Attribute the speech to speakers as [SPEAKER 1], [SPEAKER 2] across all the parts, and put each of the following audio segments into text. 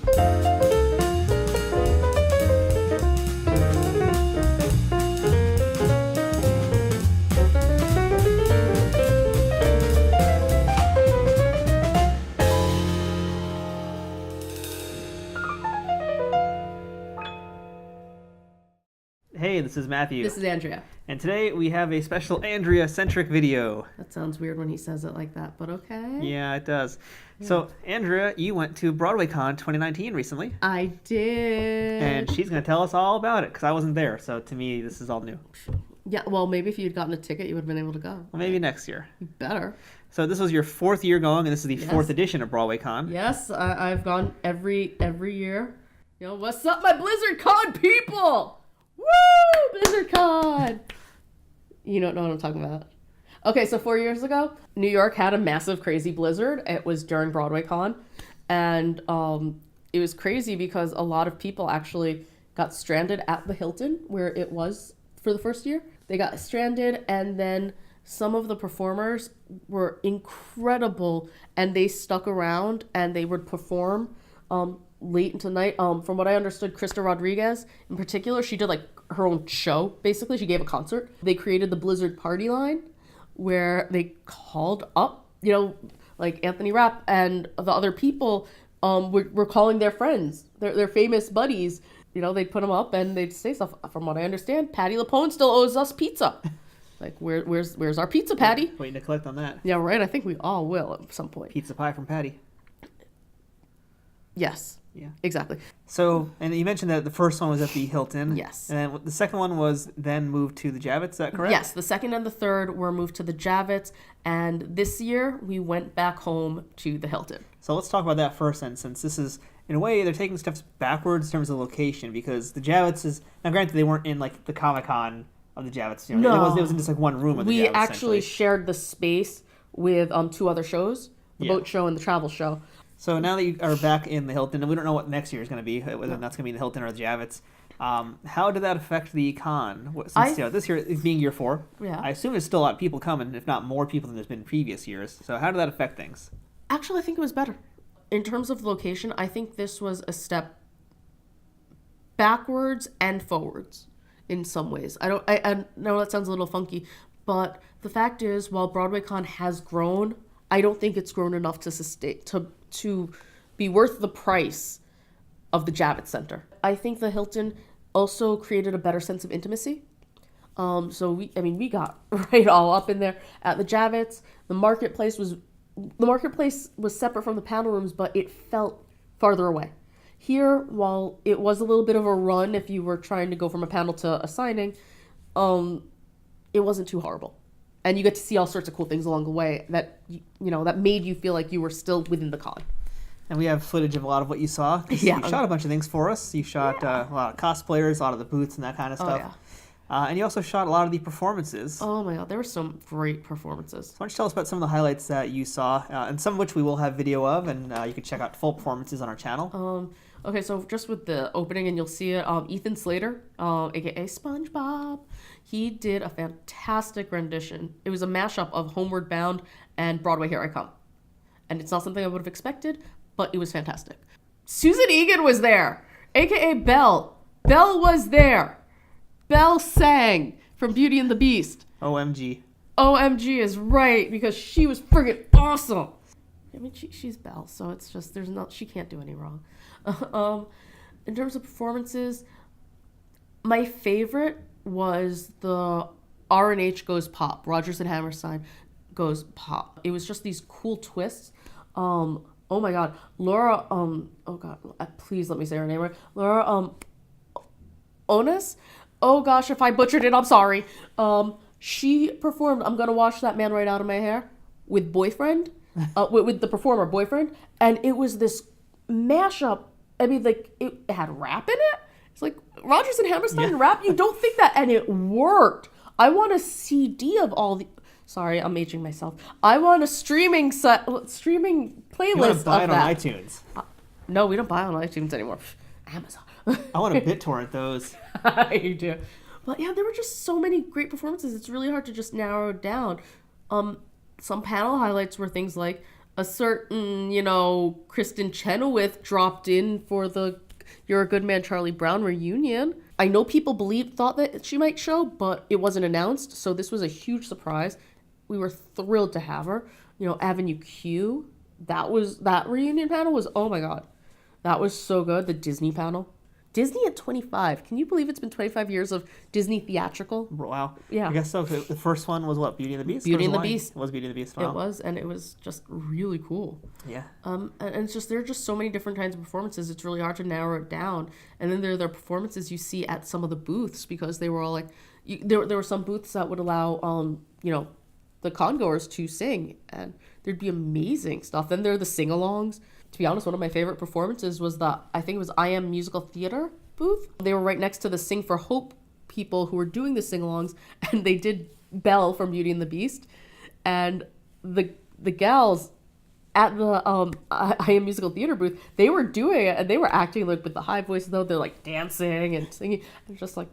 [SPEAKER 1] Hey, this is Matthew.
[SPEAKER 2] This is Andrea.
[SPEAKER 1] And today we have a special Andrea-centric video.
[SPEAKER 2] That sounds weird when he says it like that, but okay.
[SPEAKER 1] Yeah, it does. Yeah. So, Andrea, you went to BroadwayCon 2019 recently.
[SPEAKER 2] I did.
[SPEAKER 1] And she's going to tell us all about it, because I wasn't there, so to me, this is all new.
[SPEAKER 2] Yeah, well, maybe if you'd gotten a ticket, you would have been able to go.
[SPEAKER 1] Well, maybe next year.
[SPEAKER 2] You better.
[SPEAKER 1] So this was your 4th year going, and this is the 4th edition of BroadwayCon.
[SPEAKER 2] Yes, I've gone every year. You know, what's up, my BlizzardCon people? Woo! BlizzardCon! You don't know what I'm talking about. Okay, so 4 years ago, New York had a massive, crazy blizzard. It was during BroadwayCon. And it was crazy because a lot of people actually got stranded at the Hilton, where it was for the first year. They got stranded, and then some of the performers were incredible, and they stuck around, and they would perform late into the night. From what I understood, Krista Rodriguez in particular, she did like her own show. Basically, she gave a concert. They created the Blizzard Party line, where they called up, you know, like Anthony Rapp and the other people were calling their friends, their famous buddies. You know, they'd put them up and they'd say stuff. From what I understand, Patti LuPone still owes us pizza. Like, where's our pizza, Patti?
[SPEAKER 1] Waiting to collect on that.
[SPEAKER 2] Yeah, right. I think we all will at some point.
[SPEAKER 1] Pizza pie from Patti.
[SPEAKER 2] Yes.
[SPEAKER 1] Yeah.
[SPEAKER 2] Exactly.
[SPEAKER 1] So, and you mentioned that the first one was at the Hilton.
[SPEAKER 2] Yes.
[SPEAKER 1] And then the second one was then moved to the Javits, is that correct?
[SPEAKER 2] Yes, the second and the third were moved to the Javits, and this year we went back home to the Hilton.
[SPEAKER 1] So let's talk about that first then, since this is, in a way, they're taking steps backwards in terms of location, because the Javits is, now granted they weren't in like the Comic-Con of the Javits, you know,
[SPEAKER 2] no.
[SPEAKER 1] it was in just like one room of the
[SPEAKER 2] We
[SPEAKER 1] Javits,
[SPEAKER 2] actually shared the space with 2 other shows, the boat show and the travel show.
[SPEAKER 1] So now that you are back in the Hilton, and we don't know what next year is going to be, whether that's going to be the Hilton or the Javits, how did that affect the con? Since this year being year 4, I assume there's still a lot of people coming, if not more people than there's been in previous years. So how did that affect things?
[SPEAKER 2] Actually, I think it was better. In terms of location, I think this was a step backwards and forwards in some ways. I know that sounds a little funky, but the fact is, while BroadwayCon has grown, I don't think it's grown enough to sustain to be worth the price of the Javits Center. I think the Hilton also created a better sense of intimacy. So we got right all up in there at the Javits. The marketplace was separate from the panel rooms, but it felt farther away. Here, while it was a little bit of a run if you were trying to go from a panel to a signing, it wasn't too horrible. And you get to see all sorts of cool things along the way that, that made you feel like you were still within the con.
[SPEAKER 1] And we have footage of a lot of what you saw.
[SPEAKER 2] Yeah.
[SPEAKER 1] You shot a bunch of things for us. You shot a lot of cosplayers, a lot of the booths and that kind of stuff.
[SPEAKER 2] Oh, yeah.
[SPEAKER 1] And you also shot a lot of the performances.
[SPEAKER 2] Oh, my God. There were some great performances.
[SPEAKER 1] So why don't you tell us about some of the highlights that you saw, and some of which we will have video of, and you can check out full performances on our channel.
[SPEAKER 2] Okay, so just with the opening, and you'll see it, Ethan Slater, a.k.a. SpongeBob, he did a fantastic rendition. It was a mashup of Homeward Bound and Broadway Here I Come. And it's not something I would have expected, but it was fantastic. Susan Egan was there, a.k.a. Belle. Belle was there. Belle sang from Beauty and the Beast.
[SPEAKER 1] OMG.
[SPEAKER 2] OMG is right, because she was friggin' awesome. I mean, she's Belle, so it's just, she can't do any wrong. In terms of performances, my favorite was the R&H Goes Pop. Rodgers and Hammerstein Goes Pop. It was just these cool twists. Oh my God, Laura. Oh God, please let me say her name right. Laura. Onis. Oh gosh, if I butchered it, I'm sorry. She performed "I'm Gonna Wash That Man Right Out of My Hair" with Boyfriend, with the performer Boyfriend, and it was this mashup. I mean, like, it had rap in it. It's like Rodgers and Hammerstein rap. You don't think that, and it worked. I want a CD of all the. Sorry, I'm aging myself. I want a streaming playlist
[SPEAKER 1] You want to buy it on iTunes?
[SPEAKER 2] No, we don't buy on iTunes anymore. Amazon.
[SPEAKER 1] I want to BitTorrent those.
[SPEAKER 2] You do. But yeah, there were just so many great performances. It's really hard to just narrow it down. Some panel highlights were things like a certain, Kristen Chenoweth dropped in for the You're a Good Man, Charlie Brown reunion. I know people thought that she might show, but it wasn't announced, so this was a huge surprise. We were thrilled to have her. Avenue Q, that reunion panel was, oh my God, that was so good. The Disney panel. Disney at 25. Can you believe it's been 25 years of Disney theatrical?
[SPEAKER 1] Wow.
[SPEAKER 2] Yeah.
[SPEAKER 1] I guess so. The first one was what? Beauty and the Beast?
[SPEAKER 2] Beauty and the Beast.
[SPEAKER 1] It was Beauty and the Beast. Wow.
[SPEAKER 2] It was, and it was just really cool.
[SPEAKER 1] Yeah.
[SPEAKER 2] And it's just, there are just so many different kinds of performances. It's really hard to narrow it down. And then there are the performances you see at some of the booths, because they were all like, there were some booths that would allow, the congoers to sing, and there'd be amazing stuff. Then there are the sing-alongs. To be honest, one of my favorite performances was I think it was I Am Musical Theater booth. They were right next to the Sing for Hope people who were doing the sing-alongs, and they did Belle from Beauty and the Beast. And the gals at the I Am Musical Theater booth, they were doing it, and they were acting like with the high voice, though. They're like dancing and singing. I'm just like,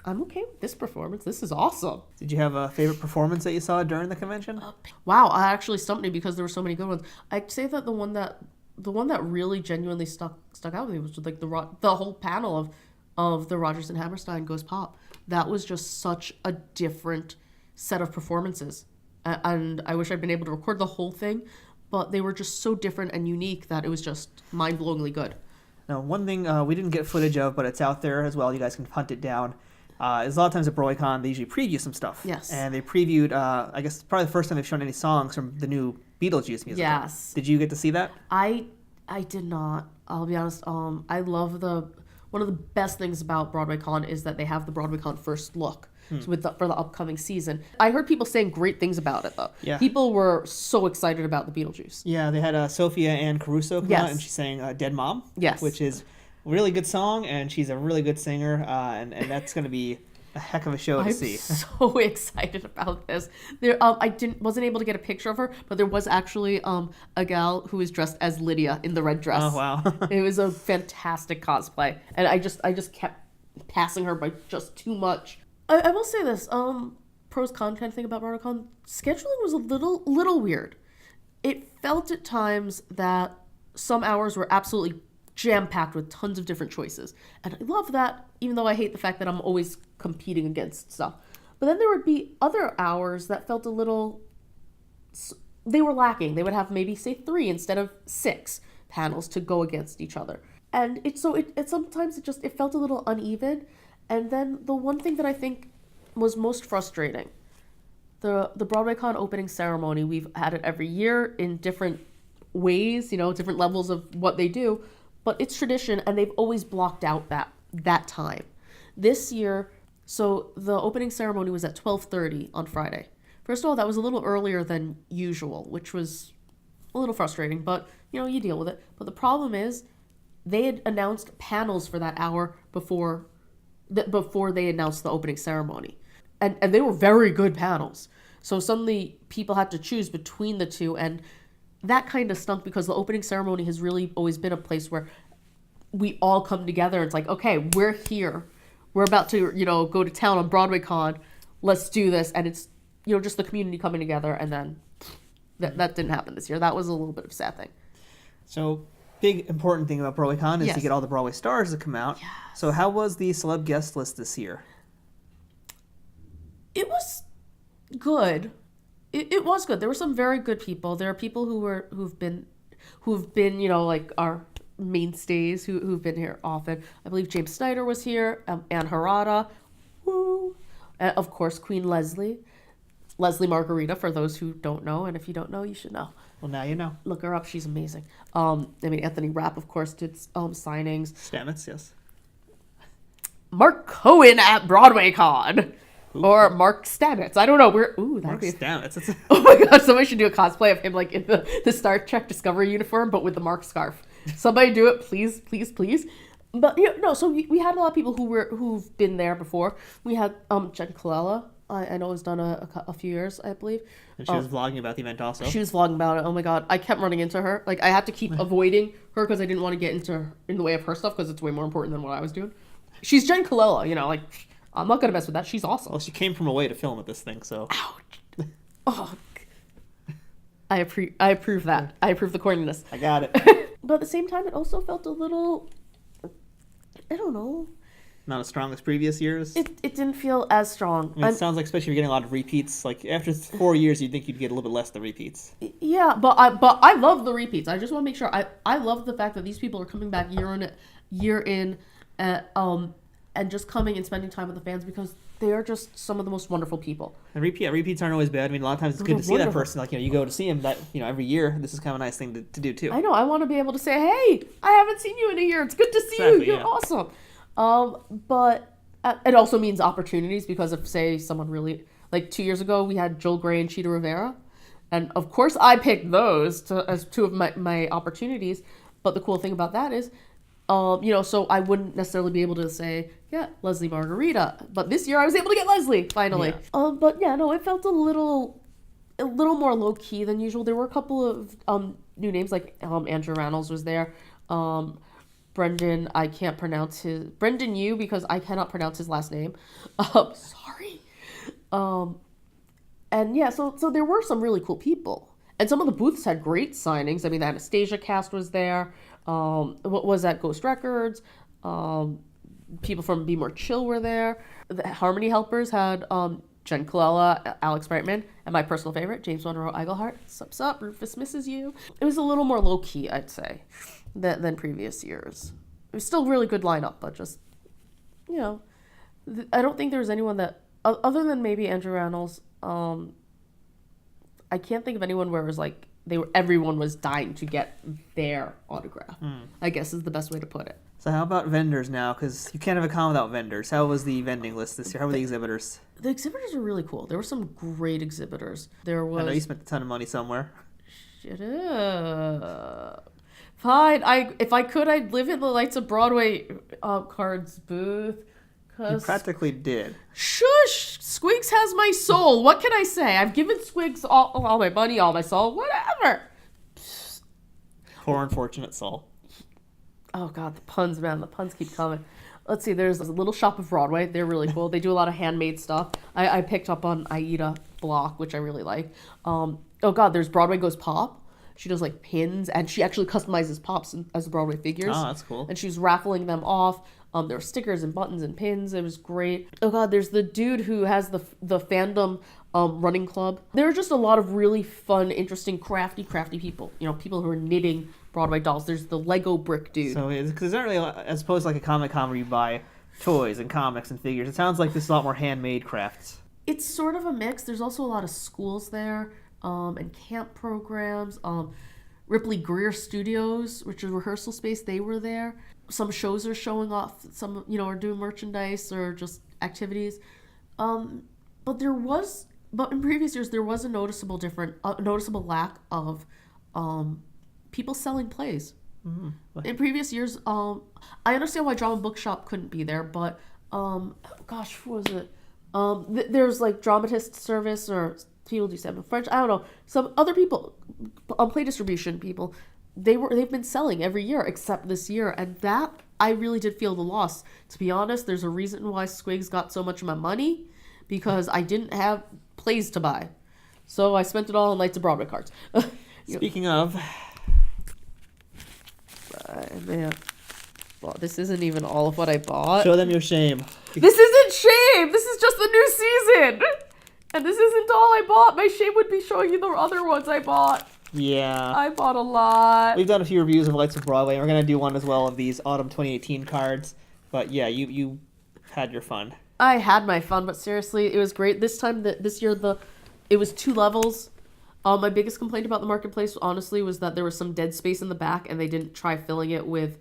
[SPEAKER 2] I'm okay with this performance. This is awesome.
[SPEAKER 1] Did you have a favorite performance that you saw during the convention?
[SPEAKER 2] Wow, I actually stumped me because there were so many good ones. I'd say that the one that really genuinely stuck out with me was like the whole panel of the Rodgers and Hammerstein Goes Pop. That was just such a different set of performances, and I wish I'd been able to record the whole thing, but they were just so different and unique that it was just mind-blowingly good.
[SPEAKER 1] Now, one thing we didn't get footage of, but it's out there as well. You guys can hunt it down. Is a lot of times at BroadwayCon, they usually preview some stuff.
[SPEAKER 2] Yes.
[SPEAKER 1] And they previewed, I guess, probably the first time they've shown any songs from the new Beetlejuice musical.
[SPEAKER 2] Yes.
[SPEAKER 1] Did you get to see that?
[SPEAKER 2] I did not. I'll be honest. I love one of the best things about BroadwayCon is that they have the BroadwayCon first look for the upcoming season. I heard people saying great things about it, though.
[SPEAKER 1] Yeah.
[SPEAKER 2] People were so excited about the Beetlejuice.
[SPEAKER 1] Yeah, they had Sophia Ann Caruso come out, and she sang Dead Mom.
[SPEAKER 2] Yes.
[SPEAKER 1] Which is a really good song, and she's a really good singer, and that's going to be a heck of a show to see.
[SPEAKER 2] I'm so excited about this. I wasn't able to get a picture of her, but there was actually a gal who was dressed as Lydia in the red dress.
[SPEAKER 1] Oh wow!
[SPEAKER 2] It was a fantastic cosplay, and I just kept passing her by just too much. I will say this: pros con kind of thing about BroadwayCon, scheduling was a little weird. It felt at times that some hours were absolutely jam-packed with tons of different choices. And I love that, even though I hate the fact that I'm always competing against stuff. But then there would be other hours that felt a little... They were lacking. They would have maybe, say, 3 instead of 6 panels to go against each other. And it sometimes it felt a little uneven. And then the one thing that I think was most frustrating, the BroadwayCon opening ceremony, we've had it every year in different ways, different levels of what they do. But it's tradition, and they've always blocked out that time. This year, so the opening ceremony was at 12:30 on Friday. First of all, that was a little earlier than usual, which was a little frustrating, but, you deal with it. But the problem is, they had announced panels for that hour before they announced the opening ceremony. And they were very good panels. So suddenly, people had to choose between the two, and that kind of stunk because the opening ceremony has really always been a place where we all come together. It's like, okay, we're here. We're about to, go to town on BroadwayCon. Let's do this. And it's, just the community coming together. And then that didn't happen this year. That was a little bit of a sad thing.
[SPEAKER 1] So, big important thing about BroadwayCon is to get all the Broadway stars to come out.
[SPEAKER 2] Yes.
[SPEAKER 1] So how was the celeb guest list this year?
[SPEAKER 2] It was good. It was good. There were some very good people. There are people who've been, like our mainstays who've been here often. I believe James Snyder was here. Ann Harada, woo, and of course Queen Leslie Margarita. For those who don't know, and if you don't know, you should know.
[SPEAKER 1] Well, now you know.
[SPEAKER 2] Look her up. She's amazing. Anthony Rapp, of course, did signings.
[SPEAKER 1] Stamets, yes.
[SPEAKER 2] Mark Cohen at BroadwayCon. Ooh. Or Mark Stamets. I don't know.
[SPEAKER 1] Mark Stamets.
[SPEAKER 2] Oh my god, somebody should do a cosplay of him like in the Star Trek Discovery uniform, but with the Mark scarf. Somebody do it, please, please, please. But so we had a lot of people who've been there before. We had Jen Colella. I know has done a few years, I believe.
[SPEAKER 1] And she was vlogging about the event also.
[SPEAKER 2] She was vlogging about it. Oh my god, I kept running into her. Like I had to keep avoiding her because I didn't want to get in the way of her stuff because it's way more important than what I was doing. She's Jen Colella, like. I'm not gonna mess with that. She's awesome.
[SPEAKER 1] Well, she came from away to film at this thing, so.
[SPEAKER 2] Ouch. Oh. I approve that. I approve the corniness.
[SPEAKER 1] I got it.
[SPEAKER 2] But at the same time, it also felt a little, I don't know.
[SPEAKER 1] Not as strong as previous years?
[SPEAKER 2] It didn't feel as strong.
[SPEAKER 1] I mean, it sounds like, especially if you're getting a lot of repeats, like after 4 years, you'd think you'd get a little bit less of the repeats.
[SPEAKER 2] Yeah, but I love the repeats. I just want to make sure. I love the fact that these people are coming back year in, and just coming and spending time with the fans because they are just some of the most wonderful people.
[SPEAKER 1] And repeats aren't always bad. I mean, a lot of times it's good to see that person. Like, you go to see him every year. This is kind of a nice thing to do too.
[SPEAKER 2] I know. I want to be able to say, hey, I haven't seen you in a year. It's good to see you. You're awesome. But it also means opportunities because if, say, someone really, like 2 years ago, we had Joel Grey and Cheetah Rivera. And of course, I picked those as two of my opportunities. But the cool thing about that is, so I wouldn't necessarily be able to say, yeah, Leslie Margarita. But this year I was able to get Leslie, finally. Yeah. But yeah, no, it felt a little more low-key than usual. There were a couple of new names, like Andrew Reynolds was there. Brendan, I can't pronounce Brendan Yu, because I cannot pronounce his last name. Sorry. And yeah, so there were some really cool people. And some of the booths had great signings. I mean, the Anastasia cast was there. What was that? Ghost Records. People from Be More Chill were there. The Harmony Helpers had Jen Colella, Alex Brightman, and my personal favorite, James Monroe Iglehart. Sup, Rufus misses you. It was a little more low-key, I'd say, than previous years. It was still a really good lineup, but just, I don't think there was anyone that, other than maybe Andrew Reynolds, I can't think of anyone where it was like, everyone was dying to get their autograph, I guess is the best way to put it.
[SPEAKER 1] So how about vendors now? Because you can't have a con without vendors. How was the vending list this year? How were the exhibitors?
[SPEAKER 2] The exhibitors were really cool. There were some great exhibitors. I
[SPEAKER 1] know you spent a ton of money somewhere.
[SPEAKER 2] Shut up. Fine. If I could, I'd live in the Lights of Broadway cards booth.
[SPEAKER 1] You practically did.
[SPEAKER 2] Shush! Squigs has my soul. What can I say? I've given Squigs all my money, all my soul, whatever.
[SPEAKER 1] Poor unfortunate soul.
[SPEAKER 2] Oh, God, the puns, man. The puns keep coming. Let's see. There's a little shop of Broadway. They're really cool. They do a lot of handmade stuff. I picked up on Aida Block, which I really like. Oh, God, there's Broadway Goes Pop. She does, like, pins, and she actually customizes pops as Broadway figures.
[SPEAKER 1] Oh, that's cool.
[SPEAKER 2] And she's raffling them off. There were stickers and buttons and pins. It was great. Oh, God, there's the dude who has the fandom running club. There are just a lot of really fun, interesting, crafty people. People who are knitting Broadway dolls. There's the Lego brick dude.
[SPEAKER 1] So because not really, as opposed to like a Comic-Con where you buy toys and comics and figures, it sounds like this is a lot more handmade crafts.
[SPEAKER 2] It's sort of a mix. There's also a lot of schools there and camp programs. Ripley Greer Studios, which is a rehearsal space, they were there. Some shows are showing off. Some, are doing merchandise or just activities. But in previous years, there was a noticeable lack of people selling plays. Mm-hmm. In previous years, I understand why Drama Bookshop couldn't be there, but gosh, what was it? There's like dramatist service or people do stand in French. I don't know. Some other people, play distribution people, they've been selling every year except this year, and that I really did feel the loss. To be honest, there's a reason why Squigs got so much of my money, because I didn't have plays to buy, so I spent it all on Lights of Broadway cards.
[SPEAKER 1] Speaking of,
[SPEAKER 2] man, well, this isn't even all of what I bought.
[SPEAKER 1] Show them your shame.
[SPEAKER 2] This isn't shame. This is just the new season, and this isn't all I bought. My shame would be showing you the other ones I bought.
[SPEAKER 1] Yeah.
[SPEAKER 2] I bought a lot.
[SPEAKER 1] We've done a few reviews of Lights of Broadway, and we're going to do one as well of these Autumn 2018 cards. But yeah, you had your fun.
[SPEAKER 2] I had my fun, but seriously, it was great. This year, it was 2 levels. My biggest complaint about the marketplace, honestly, was that there was some dead space in the back, and they didn't try filling it with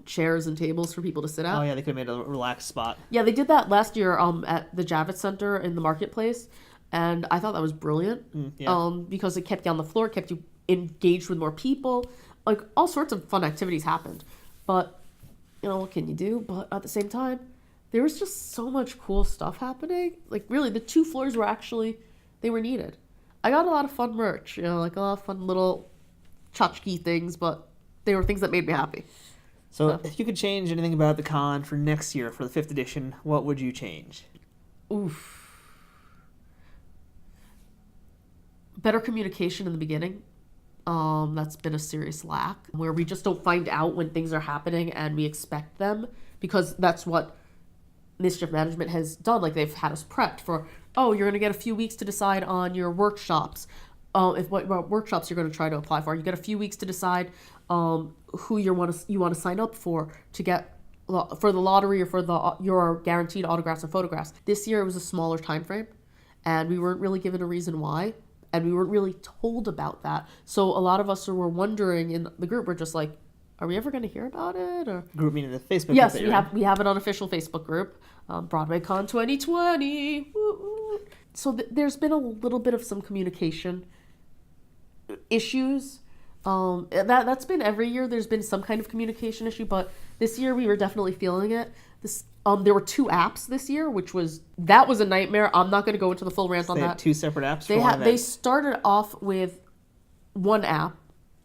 [SPEAKER 2] chairs and tables for people to sit at.
[SPEAKER 1] Oh, yeah, they could have made a relaxed spot.
[SPEAKER 2] Yeah, they did that last year at the Javits Center in the marketplace. And I thought that was brilliant, because it kept you on the floor, kept you engaged with more people. Like, all sorts of fun activities happened. But, what can you do? But at the same time, there was just so much cool stuff happening. Like, really, the 2 floors they were needed. I got a lot of fun merch, like a lot of fun little tchotchke things, but they were things that made me happy.
[SPEAKER 1] So, if you could change anything about the con for next year, for the 5th edition, what would you change?
[SPEAKER 2] Oof. better communication in the beginning. That's been a serious lack, where we just don't find out when things are happening and we expect them, because that's what Mischief Management has done. Like, they've had us prepped for, you're going to get a few weeks to decide on your workshops. What workshops you're going to try to apply for. You get a few weeks to decide who you want to sign up for to get for the lottery or for your guaranteed autographs and photographs. This year it was a smaller time frame, and we weren't really given a reason why, and we weren't really told about that. So a lot of us were wondering in the group. We're just like, are we ever going to hear about it? Or
[SPEAKER 1] group meaning the Facebook
[SPEAKER 2] yes,
[SPEAKER 1] group?
[SPEAKER 2] we have an unofficial Facebook group, BroadwayCon 2020. Woo-woo. So there's been a little bit of some communication issues. That's been every year. There's been some kind of communication issue, but this year we were definitely feeling it. There were 2 apps this year, which was a nightmare. I'm not going to go into the full rant on that.
[SPEAKER 1] They have 2 separate apps.
[SPEAKER 2] They started off with one app,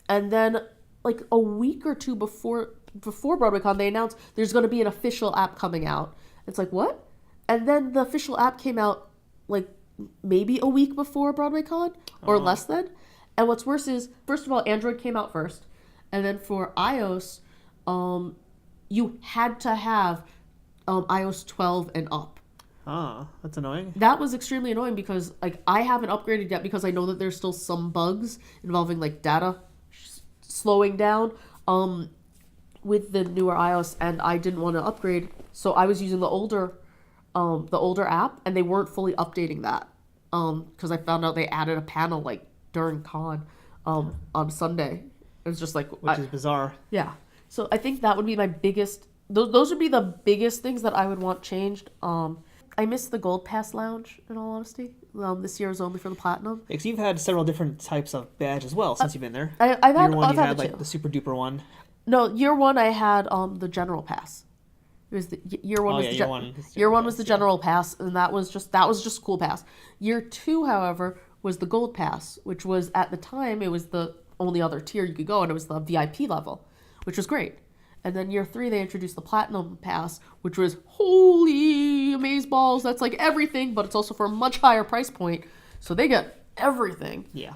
[SPEAKER 2] and then like a week or 2 before BroadwayCon, they announced there's going to be an official app coming out. It's like, what? And then the official app came out like maybe a week before BroadwayCon or less than. And what's worse is, first of all, Android came out first, and then for iOS, you had to have iOS 12 and up.
[SPEAKER 1] Oh, that's annoying.
[SPEAKER 2] That was extremely annoying because like I haven't upgraded yet because I know that there's still some bugs involving like data slowing down with the newer iOS, and I didn't want to upgrade, so I was using the older app, and they weren't fully updating that because I found out they added a panel like during con on Sunday. It was just like,
[SPEAKER 1] which is bizarre.
[SPEAKER 2] Yeah. So I think that would be my biggest. Those would be the biggest things that I would want changed. I miss the Gold Pass Lounge, in all honesty. This year is only for the Platinum.
[SPEAKER 1] Because you've had several different types of badge as well since you've been there.
[SPEAKER 2] I've had
[SPEAKER 1] like the super duper one.
[SPEAKER 2] No, year 1 I had the General Pass. It was the year 1 was year one was the General Pass, and that was just cool pass. Year 2, however, was the Gold Pass, which was at the time it was the only other tier you could go, and it was the VIP level, which was great. And then year 3 they introduced the Platinum Pass, which was holy amazeballs. That's like everything, but it's also for a much higher price point, so they get everything.
[SPEAKER 1] Yeah.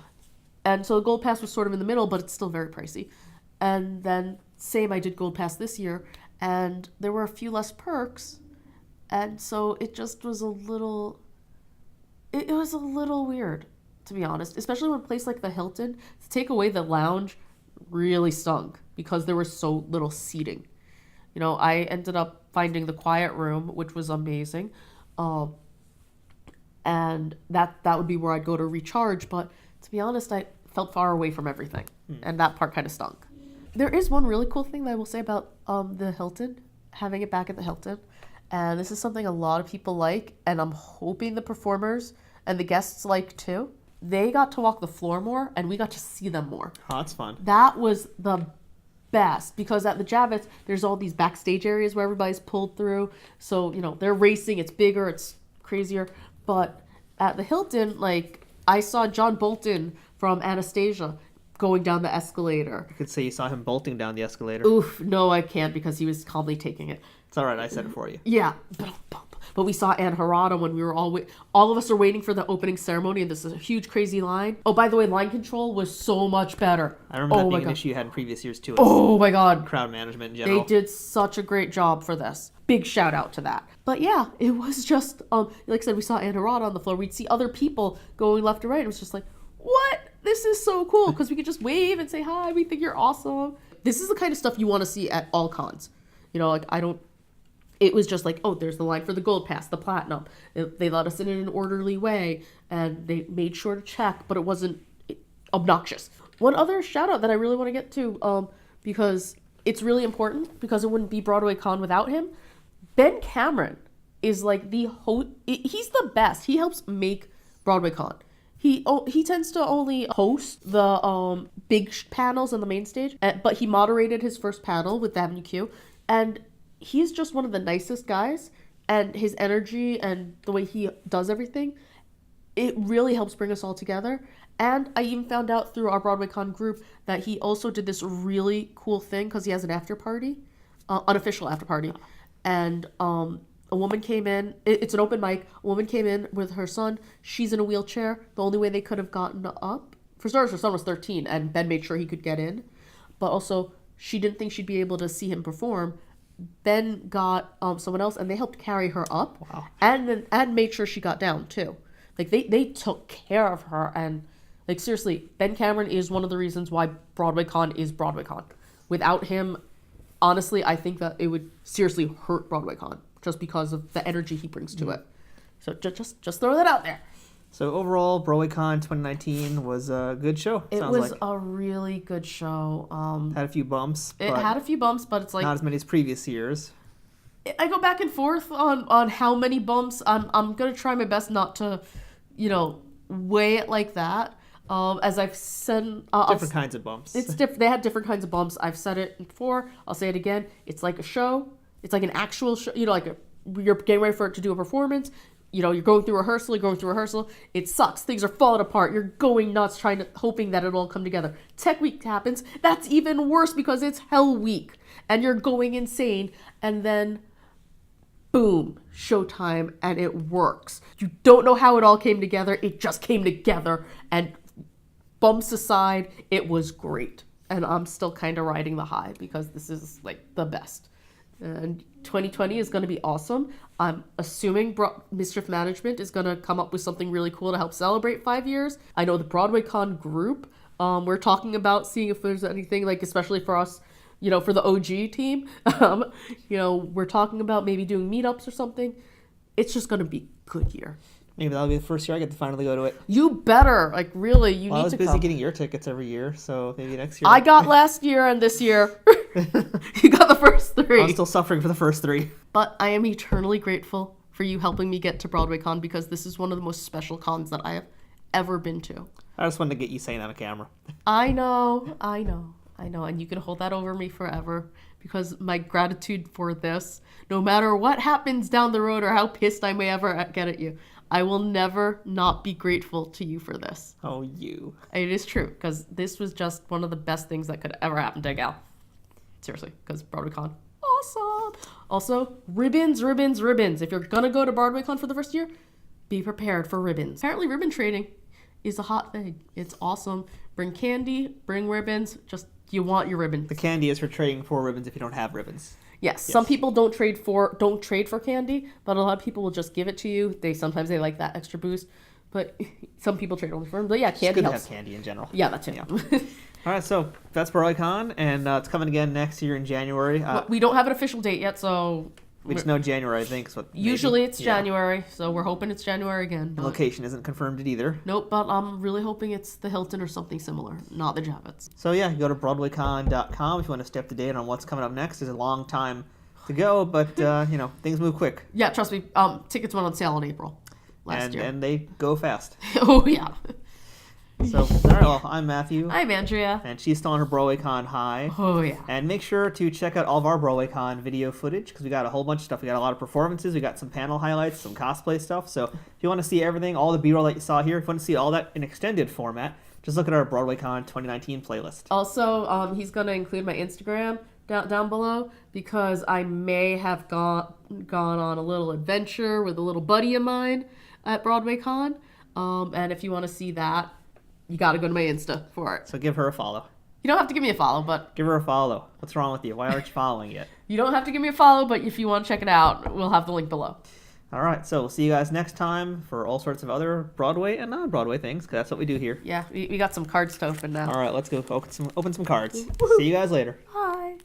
[SPEAKER 2] And so the Gold Pass was sort of in the middle, but it's still very pricey. And then same, I did Gold Pass this year, and there were a few less perks, and so it just was a little. It was a little weird, to be honest, especially when a place like the Hilton, to take away the lounge really stunk because there was so little seating. You know, I ended up finding the quiet room, which was amazing, and that would be where I'd go to recharge. But to be honest, I felt far away from everything, and that part kind of stunk. There is one really cool thing that I will say about the Hilton, having it back at the Hilton. And this is something a lot of people like, and I'm hoping the performers and the guests like too. They got to walk the floor more, and we got to see them more.
[SPEAKER 1] Oh, that's fun.
[SPEAKER 2] That was the best, because at the Javits, there's all these backstage areas where everybody's pulled through. So, you know, they're racing, it's bigger, it's crazier. But at the Hilton, like, I saw John Bolton from Anastasia going down the escalator.
[SPEAKER 1] You could say you saw him bolting down the escalator.
[SPEAKER 2] Oof, no, I can't, because he was calmly taking it.
[SPEAKER 1] It's all right, I said it for you.
[SPEAKER 2] Yeah. But we saw Anne Harada when we were all of us are waiting for the opening ceremony, and this is a huge, crazy line. Oh, by the way, line control was so much better.
[SPEAKER 1] I remember that being an issue you had in previous years, too.
[SPEAKER 2] Oh, my God.
[SPEAKER 1] Crowd management in general.
[SPEAKER 2] They did such a great job for this. Big shout out to that. But yeah, it was just, like I said, we saw Anne Harada on the floor. We'd see other people going left to right. It was just like, what? This is so cool, because we could just wave and say, hi, we think you're awesome. This is the kind of stuff you want to see at all cons. You know, like, it was just like, oh, there's the line for the Gold Pass, the Platinum. They let us in an orderly way, and they made sure to check, but it wasn't obnoxious. One other shout out that I really want to get to, because it's really important, because it wouldn't be BroadwayCon without him. Ben Cameron is like the host. He's the best. He helps make BroadwayCon. He tends to only host the big panels on the main stage, but he moderated his first panel with the Avenue Q, and he's just one of the nicest guys, and his energy and the way he does everything, it really helps bring us all together. And I even found out through our BroadwayCon group that he also did this really cool thing, because he has an after party, unofficial after party, and A woman came in. It's an open mic. A woman came in with her son. She's in a wheelchair. The only way they could have gotten up, for starters, her son was 13, and Ben made sure he could get in. But also, she didn't think she'd be able to see him perform. Ben got someone else, and they helped carry her up, wow. and made sure she got down too. Like they took care of her, and like seriously, Ben Cameron is one of the reasons why BroadwayCon is BroadwayCon. Without him, honestly, I think that it would seriously hurt BroadwayCon just because of the energy he brings to it. So just throw that out there.
[SPEAKER 1] So overall, BroadwayCon 2019 was a good show.
[SPEAKER 2] It was a really good show.
[SPEAKER 1] Had a few bumps.
[SPEAKER 2] It had a few bumps, but it's like
[SPEAKER 1] not as many as previous years.
[SPEAKER 2] I go back and forth on how many bumps. I'm gonna try my best not to, weigh it like that. As I've said,
[SPEAKER 1] different kinds of bumps.
[SPEAKER 2] It's different. They had different kinds of bumps. I've said it before. I'll say it again. It's like a show. It's like an actual show. You're getting ready for it to do a performance. You're going through rehearsal. It sucks. Things are falling apart. You're going nuts, hoping that it'll all come together. Tech week happens. That's even worse because it's hell week, and you're going insane. And then, boom, showtime, and it works. You don't know how it all came together. It just came together, and bumps aside, it was great. And I'm still kind of riding the high because this is like the best. And 2020 is going to be awesome. I'm assuming Mischief Management is going to come up with something really cool to help celebrate 5 years. I know the BroadwayCon group, we're talking about seeing if there's anything, like especially for us, for the OG team, we're talking about maybe doing meetups or something. It's just going to be a good year.
[SPEAKER 1] Maybe that'll be the first year I get to finally go to it.
[SPEAKER 2] You better. Like, really, you need to come.
[SPEAKER 1] I was busy getting your tickets every year, so maybe next year.
[SPEAKER 2] I got last year and this year. You got the first 3.
[SPEAKER 1] I'm still suffering for the first 3.
[SPEAKER 2] But I am eternally grateful for you helping me get to BroadwayCon because this is one of the most special cons that I have ever been to.
[SPEAKER 1] I just wanted to get you saying on a camera.
[SPEAKER 2] I know. And you can hold that over me forever because my gratitude for this, no matter what happens down the road or how pissed I may ever get at you, I will never not be grateful to you for this.
[SPEAKER 1] Oh, you.
[SPEAKER 2] It is true, because this was just one of the best things that could ever happen to a gal. Seriously, because BroadwayCon, awesome. Also, ribbons. If you're going to go to BroadwayCon for the first year, be prepared for ribbons. Apparently, ribbon trading is a hot thing. It's awesome. Bring candy, bring ribbons. Just, you want your ribbons.
[SPEAKER 1] The candy is for trading for ribbons if you don't have ribbons.
[SPEAKER 2] Yes, some people don't trade for candy, but a lot of people will just give it to you. Sometimes they like that extra boost, but some people trade only for them. But yeah, candy
[SPEAKER 1] it's good
[SPEAKER 2] helps.
[SPEAKER 1] To have candy in general.
[SPEAKER 2] Yeah, that's it.
[SPEAKER 1] Yeah. All right, so that's BroadwayCon, and it's coming again next year in January.
[SPEAKER 2] We don't have an official date yet, so
[SPEAKER 1] we just know January, I think.
[SPEAKER 2] Usually it's January, so we're hoping it's January again.
[SPEAKER 1] The location isn't confirmed either.
[SPEAKER 2] Nope, but I'm really hoping it's the Hilton or something similar, not the Javits.
[SPEAKER 1] So yeah, go to BroadwayCon.com if you want to stay up to date on what's coming up next. There's a long time to go, but things move quick.
[SPEAKER 2] Yeah, trust me. Tickets went on sale in April last year.
[SPEAKER 1] And they go fast.
[SPEAKER 2] Oh, yeah.
[SPEAKER 1] So, all right, well, I'm Matthew.
[SPEAKER 2] I'm Andrea.
[SPEAKER 1] And she's still on her BroadwayCon high.
[SPEAKER 2] Oh, yeah.
[SPEAKER 1] And make sure to check out all of our BroadwayCon video footage, because we got a whole bunch of stuff. We got a lot of performances. We got some panel highlights, some cosplay stuff. So if you want to see everything, all the B-roll that you saw here, if you want to see all that in extended format, just look at our BroadwayCon 2019 playlist.
[SPEAKER 2] Also, he's going to include my Instagram down below, because I may have gone on a little adventure with a little buddy of mine at BroadwayCon. And if you want to see that, you got to go to my Insta for it.
[SPEAKER 1] So give her a follow.
[SPEAKER 2] You don't have to give me a follow, but...
[SPEAKER 1] Give her a follow. What's wrong with you? Why aren't you following yet?
[SPEAKER 2] You don't have to give me a follow, but if you want to check it out, we'll have the link below.
[SPEAKER 1] All right, so we'll see you guys next time for all sorts of other Broadway and non-Broadway things, because that's what we do here.
[SPEAKER 2] Yeah, we got some cards to open now.
[SPEAKER 1] All right, let's go open some cards. See you guys later.
[SPEAKER 2] Bye.